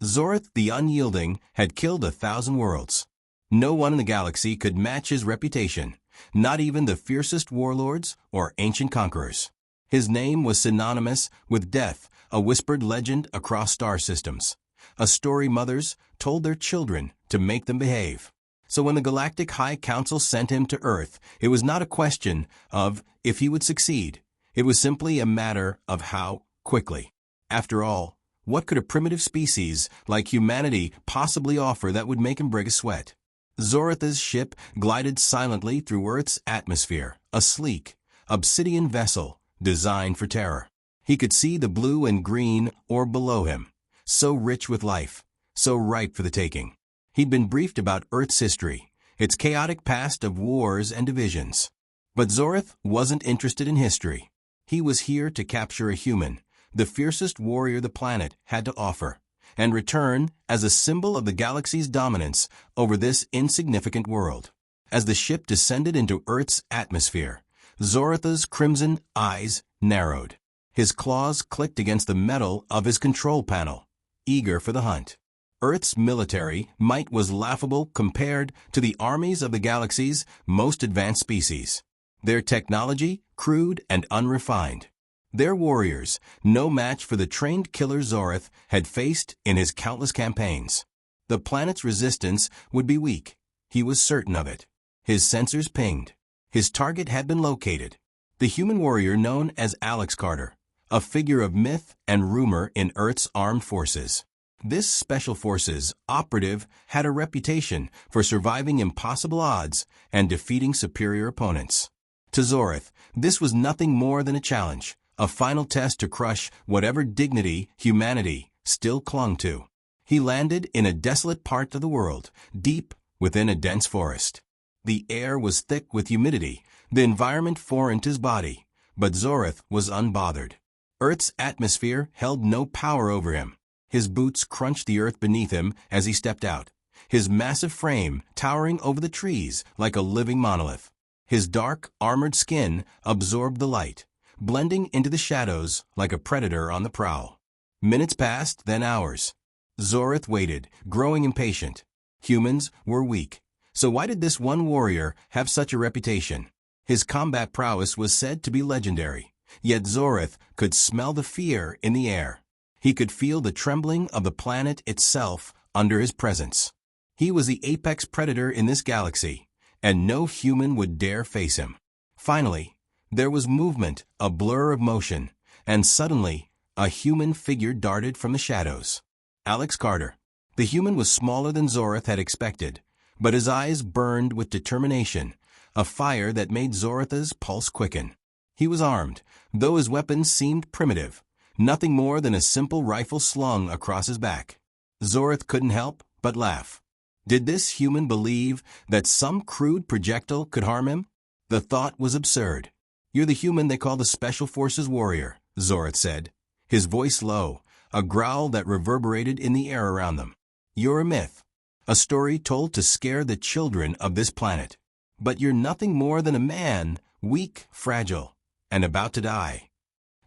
Zorith the Unyielding had killed 1,000 worlds. No one in the galaxy could match his reputation, not even the fiercest warlords or ancient conquerors. His name was synonymous with death, a whispered legend across star systems. A story mothers told their children to make them behave. So when the Galactic High Council sent him to Earth, it was not a question of if he would succeed. It was simply a matter of how quickly. After all, what could a primitive species like humanity possibly offer that would make him break a sweat? Zorith's ship glided silently through Earth's atmosphere, a sleek, obsidian vessel designed for terror. He could see the blue and green orb below him, so rich with life, so ripe for the taking. He'd been briefed about Earth's history, its chaotic past of wars and divisions. But Zorith wasn't interested in history. He was here to capture a human, the fiercest warrior the planet had to offer, and return as a symbol of the galaxy's dominance over this insignificant world. As the ship descended into Earth's atmosphere, Zorith's crimson eyes narrowed. His claws clicked against the metal of his control panel, eager for the hunt. Earth's military might was laughable compared to the armies of the galaxy's most advanced species. Their technology, crude and unrefined. Their warriors, no match for the trained killer Zorith had faced in his countless campaigns. The planet's resistance would be weak. He was certain of it. His sensors pinged. His target had been located. The human warrior known as Alex Carter, a figure of myth and rumor in Earth's armed forces. This Special Forces operative had a reputation for surviving impossible odds and defeating superior opponents. To Zorith, this was nothing more than a challenge, a final test to crush whatever dignity humanity still clung to. He landed in a desolate part of the world, deep within a dense forest. The air was thick with humidity, the environment foreign to his body, but Zorith was unbothered. Earth's atmosphere held no power over him. His boots crunched the earth beneath him as he stepped out, his massive frame towering over the trees like a living monolith. His dark, armored skin absorbed the light, blending into the shadows like a predator on the prowl. Minutes passed, then hours. Zorith waited, growing impatient. Humans were weak, so why did this one warrior have such a reputation? His combat prowess was said to be legendary, yet Zorith could smell the fear in the air. He could feel the trembling of the planet itself under his presence. He was the apex predator in this galaxy, and no human would dare face him. Finally, there was movement, a blur of motion, and suddenly, a human figure darted from the shadows. Alex Carter. The human was smaller than Zorith had expected, but his eyes burned with determination, a fire that made Zorith's pulse quicken. He was armed, though his weapons seemed primitive. Nothing more than a simple rifle slung across his back. Zorith couldn't help but laugh. Did this human believe that some crude projectile could harm him? The thought was absurd. "You're the human they call the Special Forces warrior," Zorith said, his voice low, a growl that reverberated in the air around them. "You're a myth, a story told to scare the children of this planet. But you're nothing more than a man, weak, fragile, and about to die."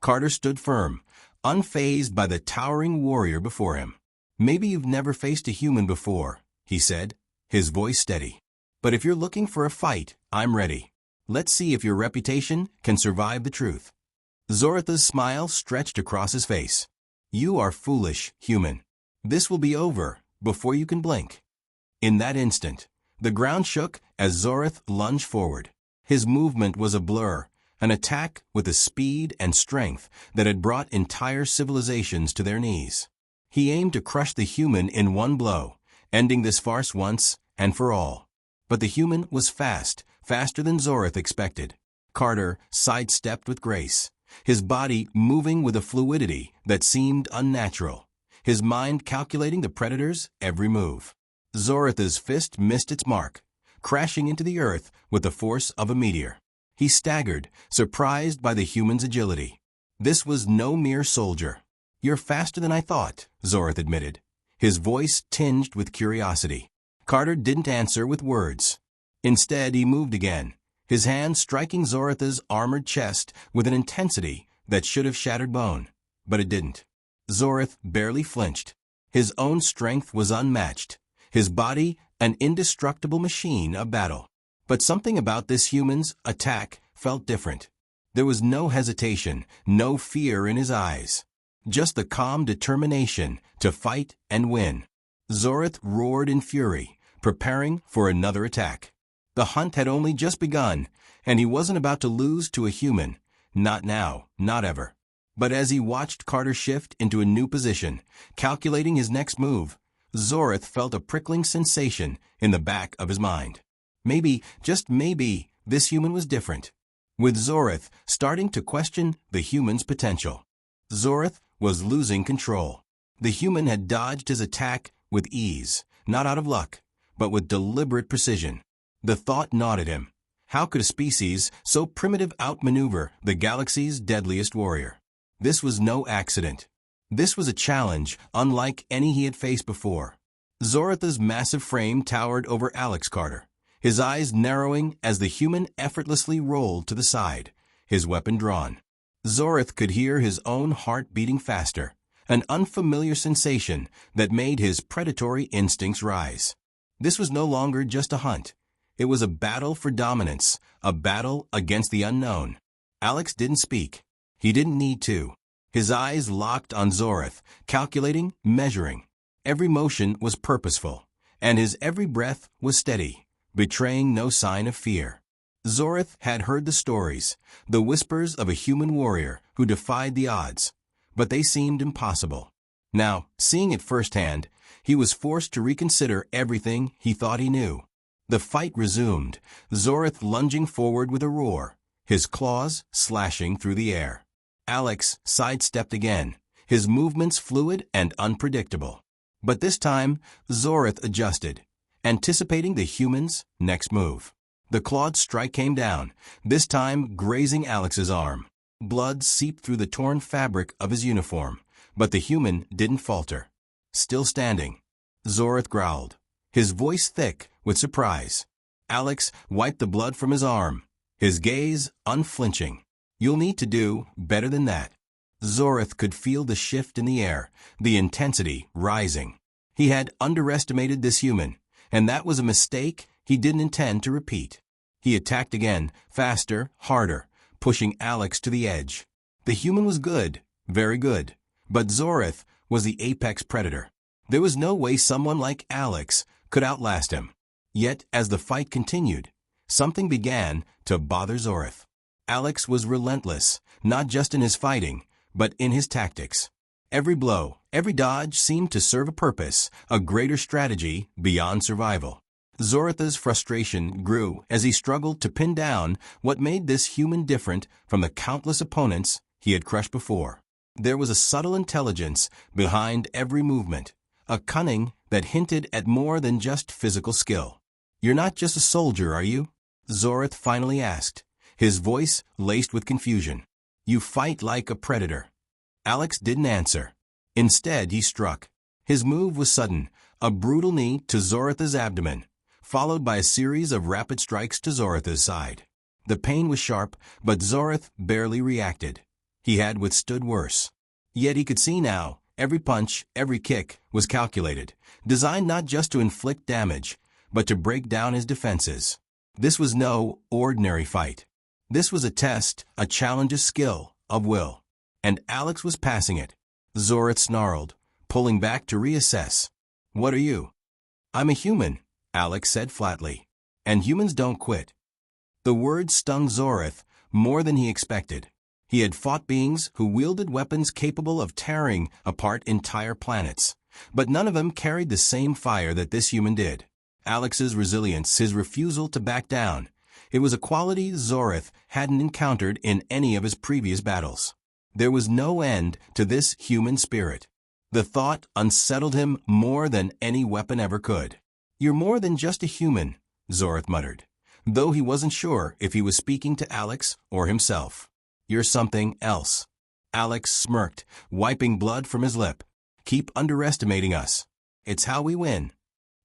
Carter stood firm, unfazed by the towering warrior before him. "Maybe you've never faced a human before," he said, his voice steady. "But if you're looking for a fight, I'm ready. Let's see if your reputation can survive the truth." Zorith's smile stretched across his face. "You are foolish, human. This will be over before you can blink." In that instant, the ground shook as Zorith lunged forward. His movement was a blur, an attack with a speed and strength that had brought entire civilizations to their knees. He aimed to crush the human in one blow, ending this farce once and for all. But the human was fast, faster than Zorith expected. Carter sidestepped with grace, his body moving with a fluidity that seemed unnatural, his mind calculating the predator's every move. Zorith's fist missed its mark, crashing into the earth with the force of a meteor. He staggered, surprised by the human's agility. This was no mere soldier. "You're faster than I thought," Zorith admitted, his voice tinged with curiosity. Carter didn't answer with words. Instead, he moved again, his hand striking Zorith's armored chest with an intensity that should have shattered bone. But it didn't. Zorith barely flinched. His own strength was unmatched, his body an indestructible machine of battle. But something about this human's attack felt different. There was no hesitation, no fear in his eyes. Just the calm determination to fight and win. Zorith roared in fury, preparing for another attack. The hunt had only just begun, and he wasn't about to lose to a human. Not now, not ever. But as he watched Carter shift into a new position, calculating his next move, Zorith felt a prickling sensation in the back of his mind. Maybe, just maybe, this human was different. With Zorith starting to question the human's potential. Zorith was losing control. The human had dodged his attack with ease, not out of luck, but with deliberate precision. The thought gnawed at him. How could a species so primitive outmaneuver the galaxy's deadliest warrior? This was no accident. This was a challenge unlike any he had faced before. Zorith's massive frame towered over Alex Carter, his eyes narrowing as the human effortlessly rolled to the side, his weapon drawn. Zorith could hear his own heart beating faster, an unfamiliar sensation that made his predatory instincts rise. This was no longer just a hunt. It was a battle for dominance, a battle against the unknown. Alex didn't speak. He didn't need to. His eyes locked on Zorith, calculating, measuring. Every motion was purposeful, and his every breath was steady, betraying no sign of fear. Zorith had heard the stories, the whispers of a human warrior who defied the odds, but they seemed impossible. Now, seeing it firsthand, he was forced to reconsider everything he thought he knew. The fight resumed, Zorith lunging forward with a roar, his claws slashing through the air. Alex sidestepped again, his movements fluid and unpredictable. But this time, Zorith adjusted, anticipating the human's next move. The clawed strike came down, this time grazing Alex's arm. Blood seeped through the torn fabric of his uniform, but the human didn't falter. Still standing, Zorith growled, his voice thick with surprise. Alex wiped the blood from his arm, his gaze unflinching. You'll need to do better than that. Zorith could feel the shift in the air, the intensity rising. He had underestimated this human, and that was a mistake he didn't intend to repeat. He attacked again, faster, harder, pushing Alex to the edge. The human was good, very good, but Zorith was the apex predator. There was no way someone like Alex could outlast him. Yet, as the fight continued, something began to bother Zorith. Alex was relentless, not just in his fighting, but in his tactics. Every blow, every dodge seemed to serve a purpose, a greater strategy beyond survival. Zorith's frustration grew as he struggled to pin down what made this human different from the countless opponents he had crushed before. There was a subtle intelligence behind every movement, a cunning that hinted at more than just physical skill. "You're not just a soldier, are you?" Zorith finally asked, his voice laced with confusion. "You fight like a predator." Alex didn't answer. Instead, he struck. His move was sudden, a brutal knee to Zorith's abdomen, followed by a series of rapid strikes to Zorith's side. The pain was sharp, but Zorith barely reacted. He had withstood worse. Yet he could see now, every punch, every kick was calculated, designed not just to inflict damage, but to break down his defenses. This was no ordinary fight. This was a test, a challenge of skill, of will. And Alex was passing it. Zorith snarled, pulling back to reassess. "What are you?" "I'm a human," Alex said flatly. "And humans don't quit." The words stung Zorith more than he expected. He had fought beings who wielded weapons capable of tearing apart entire planets, but none of them carried the same fire that this human did. Alex's resilience, his refusal to back down, it was a quality Zorith hadn't encountered in any of his previous battles. There was no end to this human spirit. The thought unsettled him more than any weapon ever could. "You're more than just a human," Zorith muttered, though he wasn't sure if he was speaking to Alex or himself. "You're something else." Alex smirked, wiping blood from his lip. "Keep underestimating us. It's how we win."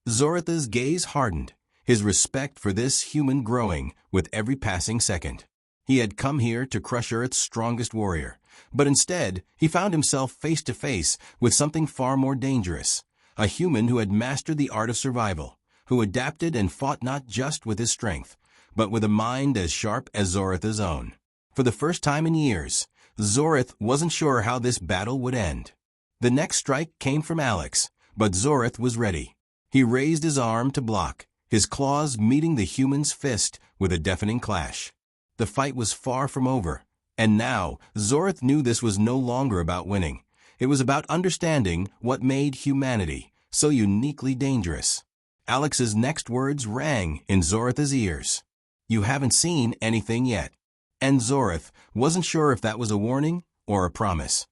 Zorith's gaze hardened, his respect for this human growing with every passing second. He had come here to crush Earth's strongest warrior, But instead, he found himself face to face with something far more dangerous. A human who had mastered the art of survival, who adapted and fought not just with his strength, but with a mind as sharp as Zoratha's own. For the first time in years, Zorath wasn't sure how this battle would end. The next strike came from Alex, but Zorath was ready. He raised his arm to block, his claws meeting the human's fist with a deafening clash. The fight was far from over, and now Zorath knew this was no longer about winning. It was about understanding what made humanity so uniquely dangerous. Alex's next words rang in Zoratha's ears. "You haven't seen anything yet." And Zorath wasn't sure if that was a warning or a promise.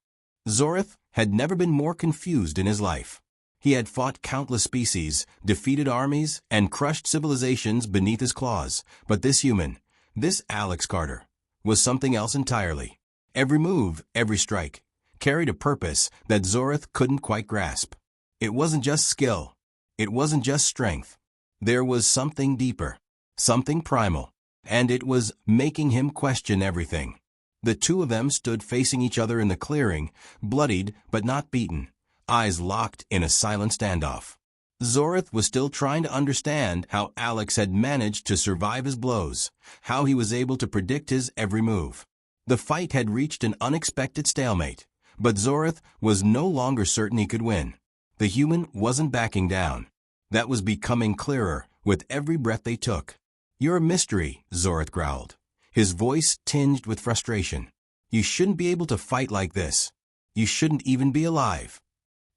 Zorath had never been more confused in his life. He had fought countless species, defeated armies, and crushed civilizations beneath his claws. But this human, this Alex Carter, was something else entirely. Every move, every strike, carried a purpose that Zorath couldn't quite grasp. It wasn't just skill. It wasn't just strength. There was something deeper, something primal, and it was making him question everything. The two of them stood facing each other in the clearing, bloodied but not beaten, eyes locked in a silent standoff. Zorath was still trying to understand how Alex had managed to survive his blows, how he was able to predict his every move. The fight had reached an unexpected stalemate, but Zorath was no longer certain he could win. The human wasn't backing down. That was becoming clearer with every breath they took. "You're a mystery," Zorath growled, his voice tinged with frustration. "You shouldn't be able to fight like this. You shouldn't even be alive."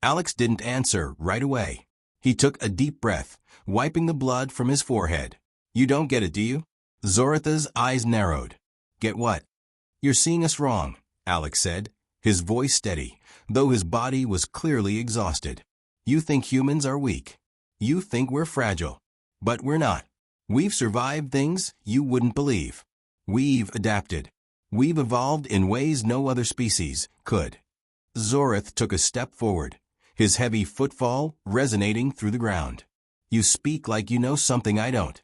Alex didn't answer right away. He took a deep breath, wiping the blood from his forehead. "You don't get it, do you?" Zoratha's eyes narrowed. "Get what?" "You're seeing us wrong," Alex said, his voice steady, though his body was clearly exhausted. "You think humans are weak. You think we're fragile. But we're not. We've survived things you wouldn't believe. We've adapted. We've evolved in ways no other species could." Zorath took a step forward, his heavy footfall resonating through the ground. "You speak like you know something I don't."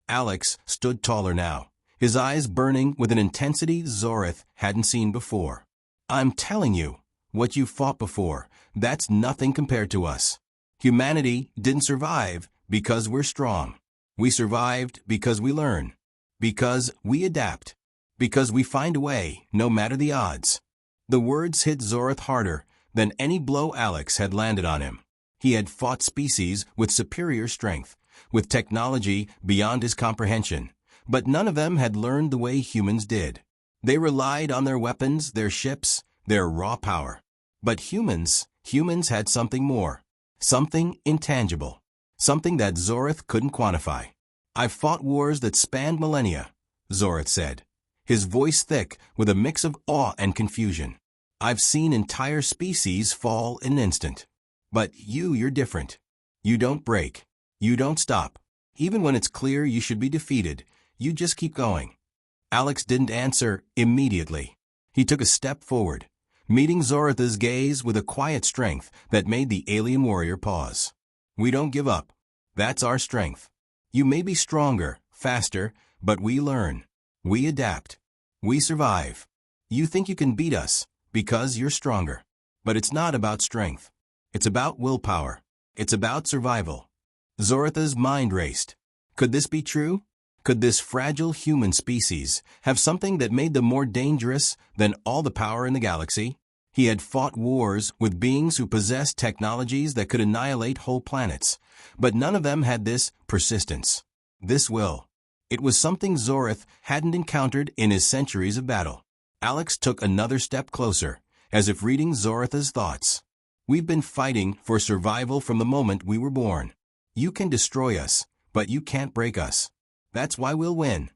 Alex stood taller now, his eyes burning with an intensity Zorath hadn't seen before. "I'm telling you, what you fought before, that's nothing compared to us. Humanity didn't survive because we're strong. We survived because we learn, because we adapt, because we find a way, no matter the odds." The words hit Zorath harder than any blow Alex had landed on him. He had fought species with superior strength, with technology beyond his comprehension, but none of them had learned the way humans did. They relied on their weapons, their ships, their raw power. But humans had something more, something intangible, something that Zorath couldn't quantify. "I've fought wars that spanned millennia," Zorath said, his voice thick with a mix of awe and confusion. "I've seen entire species fall in an instant. But you're different. You don't break. You don't stop. Even when it's clear you should be defeated, you just keep going." Alex didn't answer immediately. He took a step forward, meeting Zoratha's gaze with a quiet strength that made the alien warrior pause. "We don't give up. That's our strength. You may be stronger, faster, but we learn. We adapt. We survive. You think you can beat us because you're stronger. But it's not about strength. It's about willpower. It's about survival." Zoratha's mind raced. Could this be true? Could this fragile human species have something that made them more dangerous than all the power in the galaxy? He had fought wars with beings who possessed technologies that could annihilate whole planets, but none of them had this persistence, this will. It was something Zorath hadn't encountered in his centuries of battle. Alex took another step closer, as if reading Zoratha's thoughts. "We've been fighting for survival from the moment we were born. You can destroy us, but you can't break us. That's why we'll win."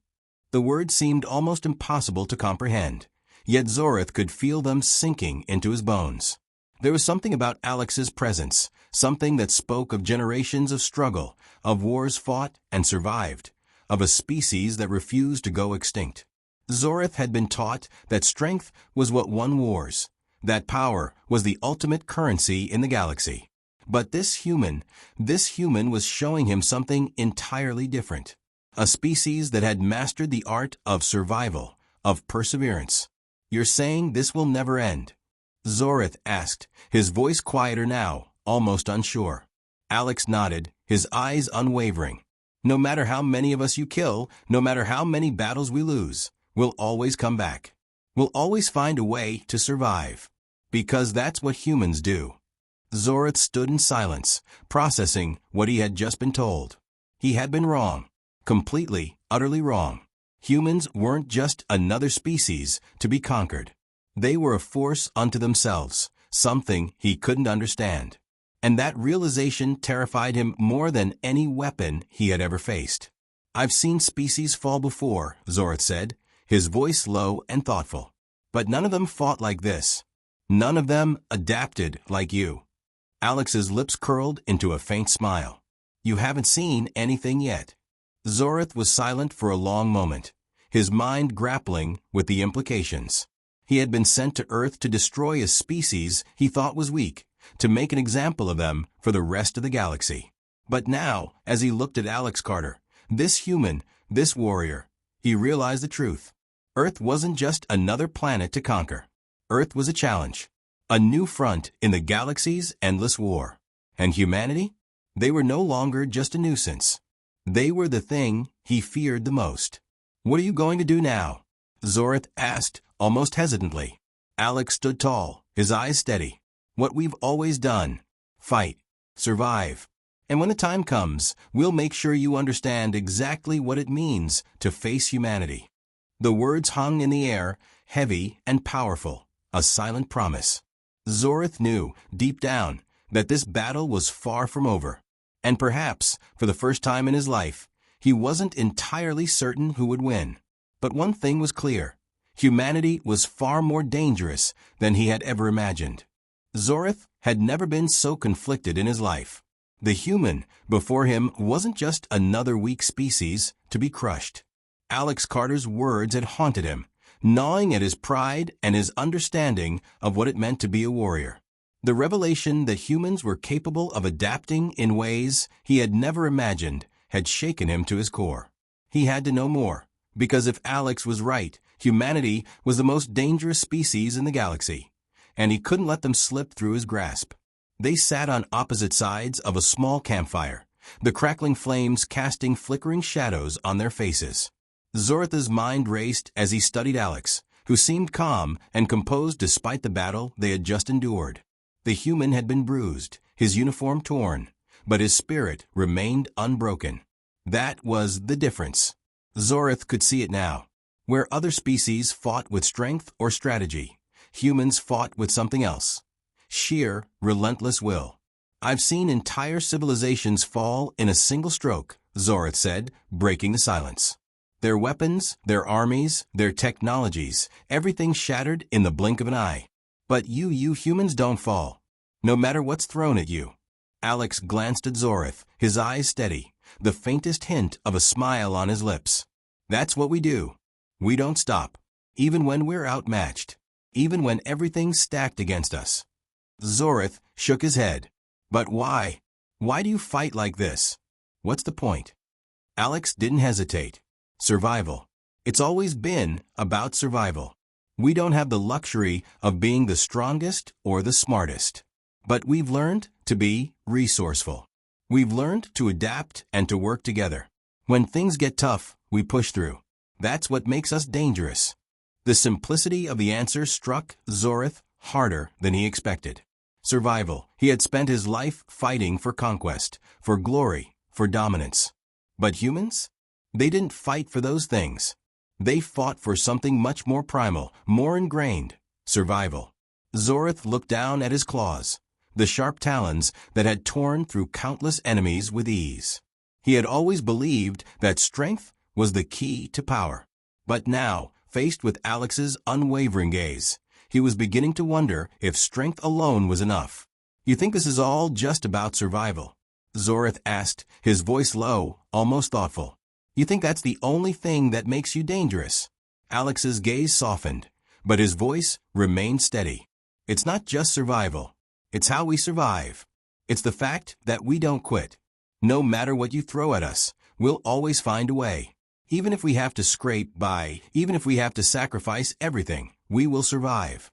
The words seemed almost impossible to comprehend, yet Zorath could feel them sinking into his bones. There was something about Alex's presence, something that spoke of generations of struggle, of wars fought and survived, of a species that refused to go extinct. Zorath had been taught that strength was what won wars, that power was the ultimate currency in the galaxy. But this human was showing him something entirely different. A species that had mastered the art of survival, of perseverance. You're saying this will never end? Zorith asked, his voice quieter now, almost unsure. Alex nodded, his eyes unwavering. No matter how many of us you kill, no matter how many battles we lose, we'll always come back. We'll always find a way to survive. Because that's what humans do. Zorith stood in silence, processing what he had just been told. He had been wrong. Completely, utterly wrong. Humans weren't just another species to be conquered. They were a force unto themselves, something he couldn't understand. And that realization terrified him more than any weapon he had ever faced. I've seen species fall before, Zorith said, his voice low and thoughtful. But none of them fought like this. None of them adapted like you. Alex's lips curled into a faint smile. You haven't seen anything yet. Zorith was silent for a long moment, his mind grappling with the implications. He had been sent to Earth to destroy a species he thought was weak, to make an example of them for the rest of the galaxy. But now, as he looked at Alex Carter, this human, this warrior, he realized the truth. Earth wasn't just another planet to conquer. Earth was a challenge, a new front in the galaxy's endless war. And humanity? They were no longer just a nuisance. They were the thing he feared the most. What are you going to do now? Zorith asked, almost hesitantly. Alex stood tall, his eyes steady. What we've always done. Fight. Survive. And when the time comes, we'll make sure you understand exactly what it means to face humanity. The words hung in the air, heavy and powerful, a silent promise. Zorith knew, deep down, that this battle was far from over. And perhaps, for the first time in his life, he wasn't entirely certain who would win. But one thing was clear. Humanity was far more dangerous than he had ever imagined. Zorith had never been so conflicted in his life. The human before him wasn't just another weak species to be crushed. Alex Carter's words had haunted him, gnawing at his pride and his understanding of what it meant to be a warrior. The revelation that humans were capable of adapting in ways he had never imagined had shaken him to his core. He had to know more, because if Alex was right, humanity was the most dangerous species in the galaxy, and he couldn't let them slip through his grasp. They sat on opposite sides of a small campfire, the crackling flames casting flickering shadows on their faces. Zorith's mind raced as he studied Alex, who seemed calm and composed despite the battle they had just endured. The human had been bruised, his uniform torn, but his spirit remained unbroken. That was the difference. Zorith could see it now. Where other species fought with strength or strategy, humans fought with something else. Sheer, relentless will. I've seen entire civilizations fall in a single stroke, Zorith said, breaking the silence. Their weapons, their armies, their technologies, everything shattered in the blink of an eye. But you humans don't fall, no matter what's thrown at you. Alex glanced at Zorith, his eyes steady, the faintest hint of a smile on his lips. That's what we do. We don't stop, even when we're outmatched, even when everything's stacked against us. Zorith shook his head. But why? Why do you fight like this? What's the point? Alex didn't hesitate. Survival. It's always been about survival. We don't have the luxury of being the strongest or the smartest. But we've learned to be resourceful. We've learned to adapt and to work together. When things get tough, we push through. That's what makes us dangerous. The simplicity of the answer struck Zorith harder than he expected. Survival. He had spent his life fighting for conquest, for glory, for dominance. But humans? They didn't fight for those things. They fought for something much more primal, more ingrained. Survival. Zorith looked down at his claws, the sharp talons that had torn through countless enemies with ease. He had always believed that strength was the key to power. But now, faced with Alex's unwavering gaze, he was beginning to wonder if strength alone was enough. You think this is all just about survival? Zorith asked, his voice low, almost thoughtful. You think that's the only thing that makes you dangerous? Alex's gaze softened, but his voice remained steady. It's not just survival. It's how we survive. It's the fact that we don't quit. No matter what you throw at us, we'll always find a way. Even if we have to scrape by, even if we have to sacrifice everything, We will survive.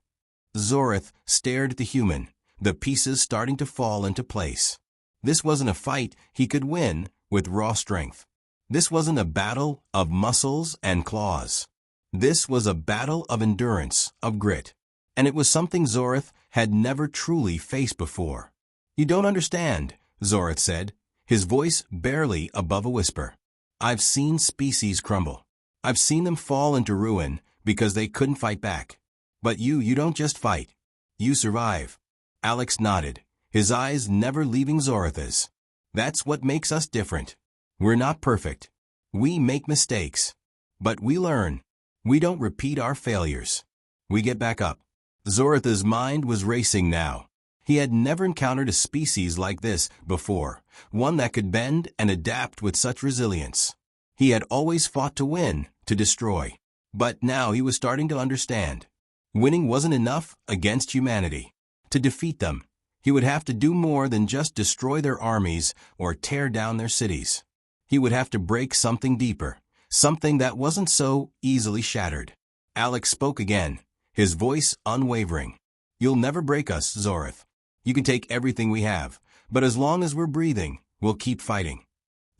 Zorith stared at the human, the pieces starting to fall into place. This wasn't a fight he could win with raw strength. This wasn't a battle of muscles and claws. This was a battle of endurance, of grit. And it was something Zorith had never truly faced before. "You don't understand," Zorith said, his voice barely above a whisper. "I've seen species crumble. I've seen them fall into ruin because they couldn't fight back. But you don't just fight. You survive." Alex nodded, his eyes never leaving Zorith's. "That's what makes us different. We're not perfect. We make mistakes. But we learn. We don't repeat our failures. We get back up." Zorith's mind was racing now. He had never encountered a species like this before, one that could bend and adapt with such resilience. He had always fought to win, to destroy. But now he was starting to understand. Winning wasn't enough against humanity. To defeat them, he would have to do more than just destroy their armies or tear down their cities. He would have to break something deeper, something that wasn't so easily shattered. Alex spoke again, his voice unwavering. "You'll never break us, Zorith. You can take everything we have, but as long as we're breathing, we'll keep fighting."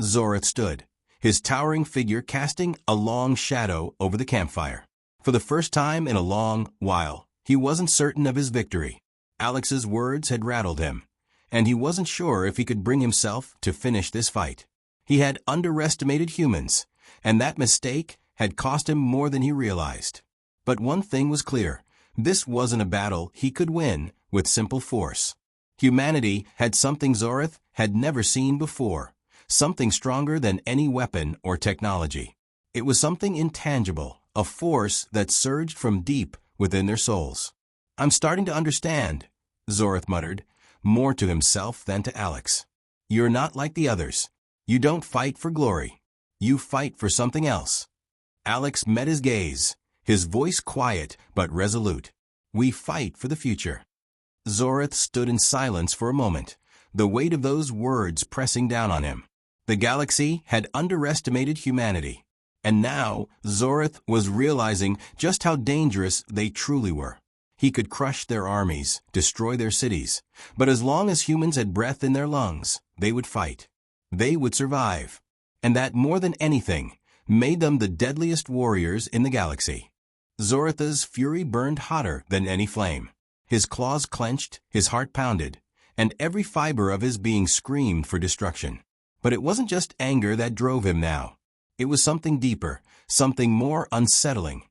Zorith stood, his towering figure casting a long shadow over the campfire. For the first time in a long while, he wasn't certain of his victory. Alex's words had rattled him, and he wasn't sure if he could bring himself to finish this fight. He had underestimated humans, and that mistake had cost him more than he realized. But one thing was clear. This wasn't a battle he could win with simple force. Humanity had something Zorith had never seen before, something stronger than any weapon or technology. It was something intangible, a force that surged from deep within their souls. "I'm starting to understand," Zorith muttered, more to himself than to Alex. "You're not like the others. You don't fight for glory. You fight for something else." Alex met his gaze, his voice quiet but resolute. "We fight for the future." Zorith stood in silence for a moment, the weight of those words pressing down on him. The galaxy had underestimated humanity, and now Zorith was realizing just how dangerous they truly were. He could crush their armies, destroy their cities, but as long as humans had breath in their lungs, they would fight. They would survive. And that, more than anything, made them the deadliest warriors in the galaxy. Zorith's fury burned hotter than any flame. His claws clenched, his heart pounded, and every fiber of his being screamed for destruction. But it wasn't just anger that drove him now. It was something deeper, something more unsettling.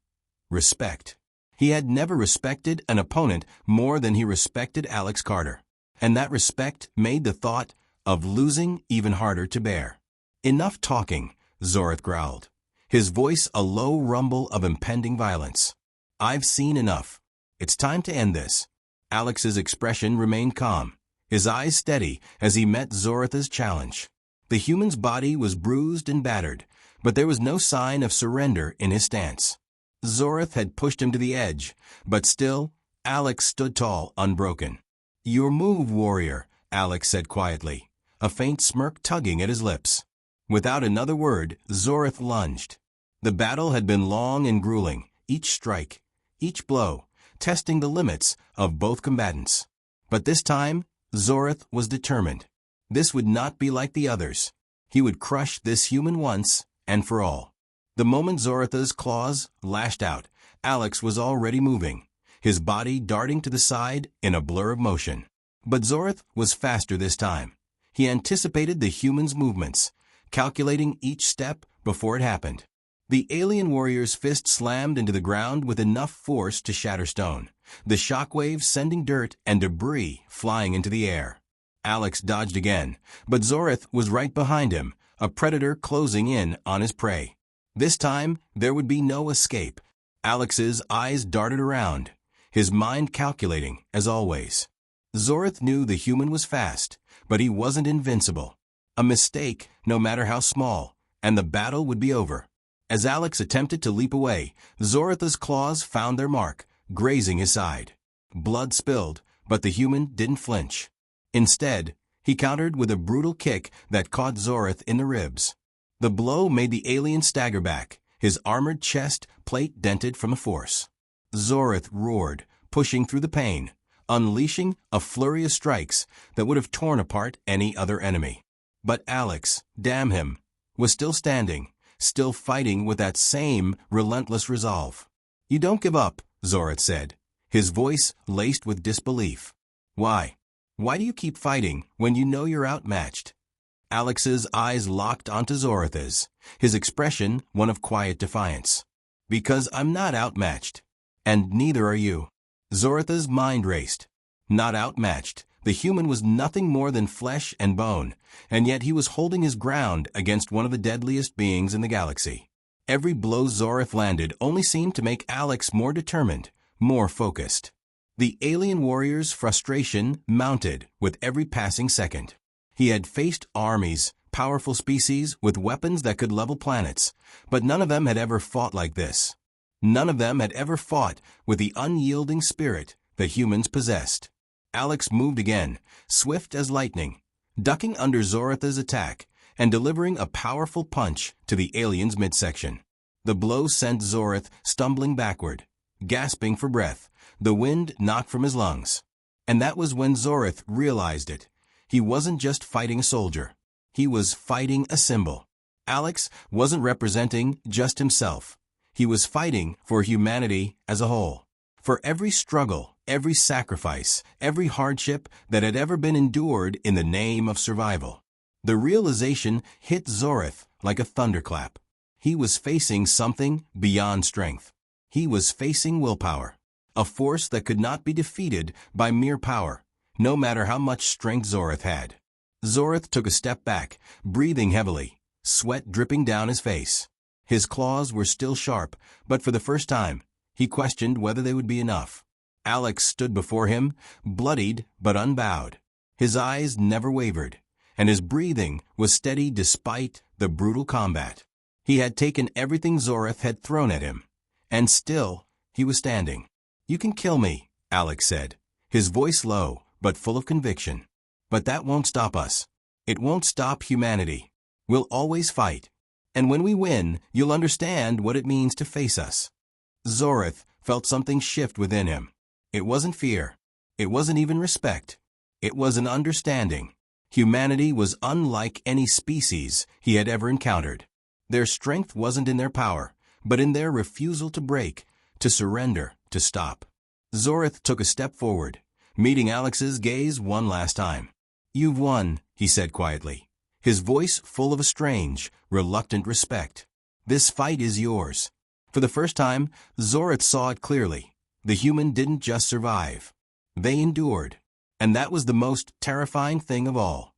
Respect. He had never respected an opponent more than he respected Alex Carter, and that respect made the thought of losing even harder to bear. "Enough talking," Zorith growled, his voice a low rumble of impending violence. "I've seen enough. It's time to end this." Alex's expression remained calm, his eyes steady as he met Zorith's challenge. The human's body was bruised and battered, but there was no sign of surrender in his stance. Zorith had pushed him to the edge, but still, Alex stood tall, unbroken. "Your move, warrior," Alex said quietly, a faint smirk tugging at his lips. Without another word, Zorith lunged. The battle had been long and grueling, each strike, each blow, testing the limits of both combatants. But this time, Zorith was determined. This would not be like the others. He would crush this human once and for all. The moment Zorith's claws lashed out, Alex was already moving, his body darting to the side in a blur of motion. But Zorith was faster this time. He anticipated the human's movements, calculating each step before it happened. The alien warrior's fist slammed into the ground with enough force to shatter stone, the shockwave sending dirt and debris flying into the air. Alex dodged again, but Zorith was right behind him, a predator closing in on his prey. This time, there would be no escape. Alex's eyes darted around, his mind calculating, as always. Zorith knew the human was fast, but he wasn't invincible. A mistake, no matter how small, and the battle would be over. As Alex attempted to leap away, Zorith's claws found their mark, grazing his side. Blood spilled, but the human didn't flinch. Instead, he countered with a brutal kick that caught Zorith in the ribs. The blow made the alien stagger back, his armored chest plate dented from the force. Zorith roared, pushing through the pain, unleashing a flurry of strikes that would have torn apart any other enemy. But Alex, damn him, was still standing, still fighting with that same relentless resolve. "You don't give up," Zorith said, his voice laced with disbelief. "Why? Why do you keep fighting when you know you're outmatched?" Alex's eyes locked onto Zorith's, his expression one of quiet defiance. "Because I'm not outmatched. And neither are you." Zorith's mind raced. Not outmatched. The human was nothing more than flesh and bone, and yet he was holding his ground against one of the deadliest beings in the galaxy. Every blow Zorith landed only seemed to make Alex more determined, more focused. The alien warrior's frustration mounted with every passing second. He had faced armies, powerful species with weapons that could level planets, but none of them had ever fought like this. None of them had ever fought with the unyielding spirit that humans possessed. Alex moved again, swift as lightning, ducking under Zorith's attack and delivering a powerful punch to the alien's midsection. The blow sent Zorith stumbling backward, gasping for breath, the wind knocked from his lungs. And that was when Zorith realized it. He wasn't just fighting a soldier. He was fighting a symbol. Alex wasn't representing just himself. He was fighting for humanity as a whole. For every struggle, every sacrifice, every hardship that had ever been endured in the name of survival. The realization hit Zorith like a thunderclap. He was facing something beyond strength. He was facing willpower, a force that could not be defeated by mere power, no matter how much strength Zorith had. Zorith took a step back, breathing heavily, sweat dripping down his face. His claws were still sharp, but for the first time, he questioned whether they would be enough. Alex stood before him, bloodied but unbowed. His eyes never wavered, and his breathing was steady despite the brutal combat. He had taken everything Zorith had thrown at him, and still he was standing. "You can kill me," Alex said, his voice low but full of conviction. "But that won't stop us. It won't stop humanity. We'll always fight. And when we win, you'll understand what it means to face us." Zorith felt something shift within him. It wasn't fear. It wasn't even respect. It was an understanding. Humanity was unlike any species he had ever encountered. Their strength wasn't in their power, but in their refusal to break, to surrender, to stop. Zorith took a step forward, meeting Alex's gaze one last time. "You've won," he said quietly, his voice full of a strange, reluctant respect. "This fight is yours." For the first time, Zorith saw it clearly. The human didn't just survive. They endured. And that was the most terrifying thing of all.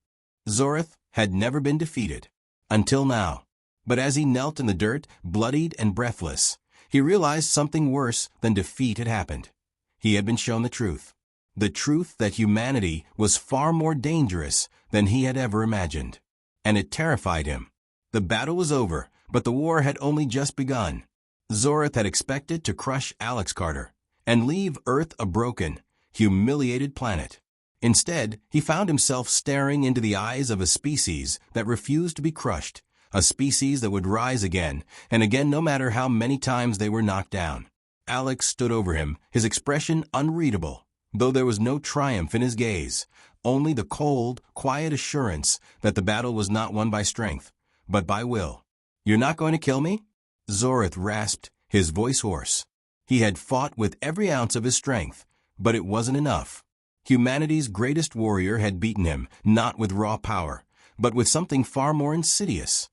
Zorith had never been defeated. Until now. But as he knelt in the dirt, bloodied and breathless, he realized something worse than defeat had happened. He had been shown the truth. The truth that humanity was far more dangerous than he had ever imagined. And it terrified him. The battle was over, but the war had only just begun. Zorith had expected to crush Alex Carter and leave Earth a broken, humiliated planet. Instead, he found himself staring into the eyes of a species that refused to be crushed, a species that would rise again and again no matter how many times they were knocked down. Alex stood over him, his expression unreadable, though there was no triumph in his gaze, only the cold, quiet assurance that the battle was not won by strength, but by will. "You're not going to kill me?" Zorith rasped, his voice hoarse. He had fought with every ounce of his strength, but it wasn't enough. Humanity's greatest warrior had beaten him, not with raw power, but with something far more insidious.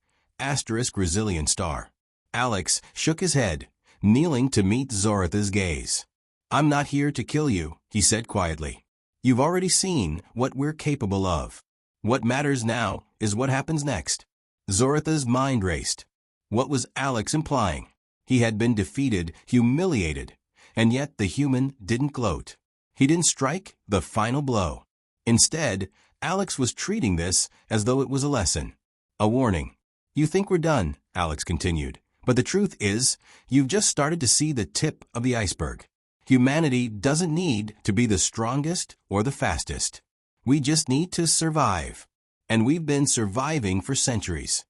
Resilient star. Alex shook his head, kneeling to meet Zorith's gaze. "I'm not here to kill you," he said quietly. "You've already seen what we're capable of. What matters now is what happens next." Zorith's mind raced. What was Alex implying? He had been defeated, humiliated, and yet the human didn't gloat. He didn't strike the final blow. Instead, Alex was treating this as though it was a lesson, a warning. "You think we're done," Alex continued, "but the truth is, you've just started to see the tip of the iceberg. Humanity doesn't need to be the strongest or the fastest. We just need to survive. And we've been surviving for centuries."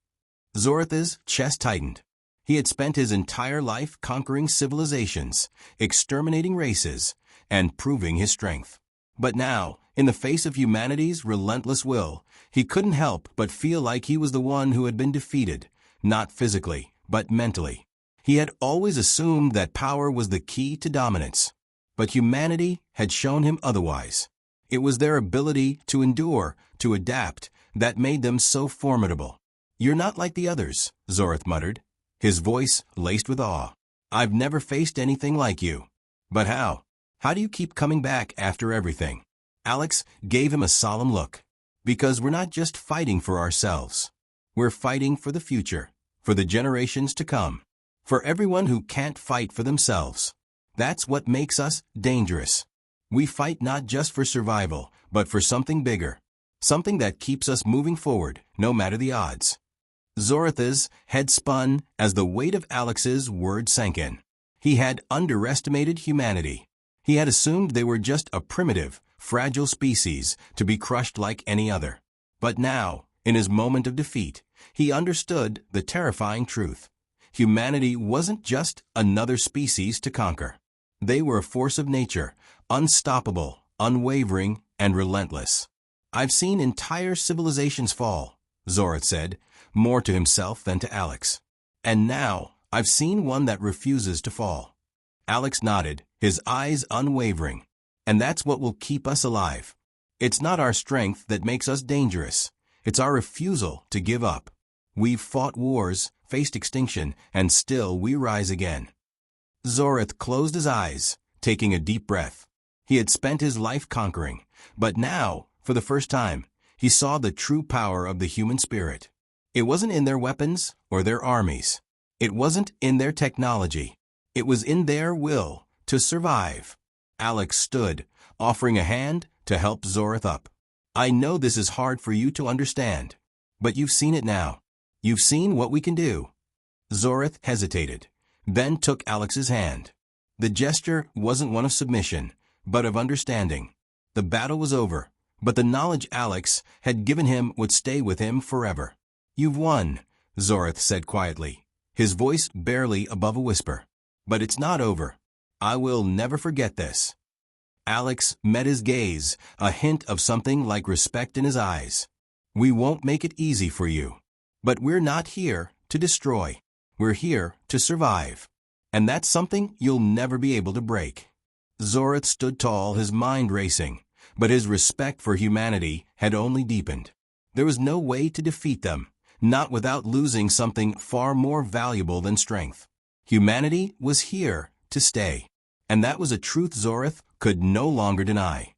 Zorith's chest tightened. He had spent his entire life conquering civilizations, exterminating races, and proving his strength. But now, in the face of humanity's relentless will, he couldn't help but feel like he was the one who had been defeated, not physically, but mentally. He had always assumed that power was the key to dominance. But humanity had shown him otherwise. It was their ability to endure, to adapt, that made them so formidable. "You're not like the others," Zorith muttered, his voice laced with awe. "I've never faced anything like you." "But how? How do you keep coming back after everything?" Alex gave him a solemn look. "Because we're not just fighting for ourselves. We're fighting for the future, for the generations to come, for everyone who can't fight for themselves. That's what makes us dangerous. We fight not just for survival, but for something bigger, something that keeps us moving forward, no matter the odds." Zorith's head spun as the weight of Alex's words sank in. He had underestimated humanity. He had assumed they were just a primitive, fragile species to be crushed like any other. But now, in his moment of defeat, he understood the terrifying truth. Humanity wasn't just another species to conquer. They were a force of nature, unstoppable, unwavering, and relentless. "I've seen entire civilizations fall," Zorith said, more to himself than to Alex. "And now, I've seen one that refuses to fall." Alex nodded, his eyes unwavering. "And that's what will keep us alive. It's not our strength that makes us dangerous. It's our refusal to give up. We've fought wars, faced extinction, and still we rise again." Zorith closed his eyes, taking a deep breath. He had spent his life conquering, but now, for the first time, he saw the true power of the human spirit. It wasn't in their weapons or their armies. It wasn't in their technology. It was in their will to survive. Alex stood, offering a hand to help Zorith up. "I know this is hard for you to understand, but you've seen it now. You've seen what we can do." Zorith hesitated, then took Alex's hand. The gesture wasn't one of submission, but of understanding. The battle was over, but the knowledge Alex had given him would stay with him forever. "You've won," Zorith said quietly, his voice barely above a whisper. "But it's not over. I will never forget this." Alex met his gaze, a hint of something like respect in his eyes. "We won't make it easy for you. But we're not here to destroy. We're here to survive. And that's something you'll never be able to break." Zorith stood tall, his mind racing, but his respect for humanity had only deepened. There was no way to defeat them, not without losing something far more valuable than strength. Humanity was here to stay, and that was a truth Zorith could no longer deny.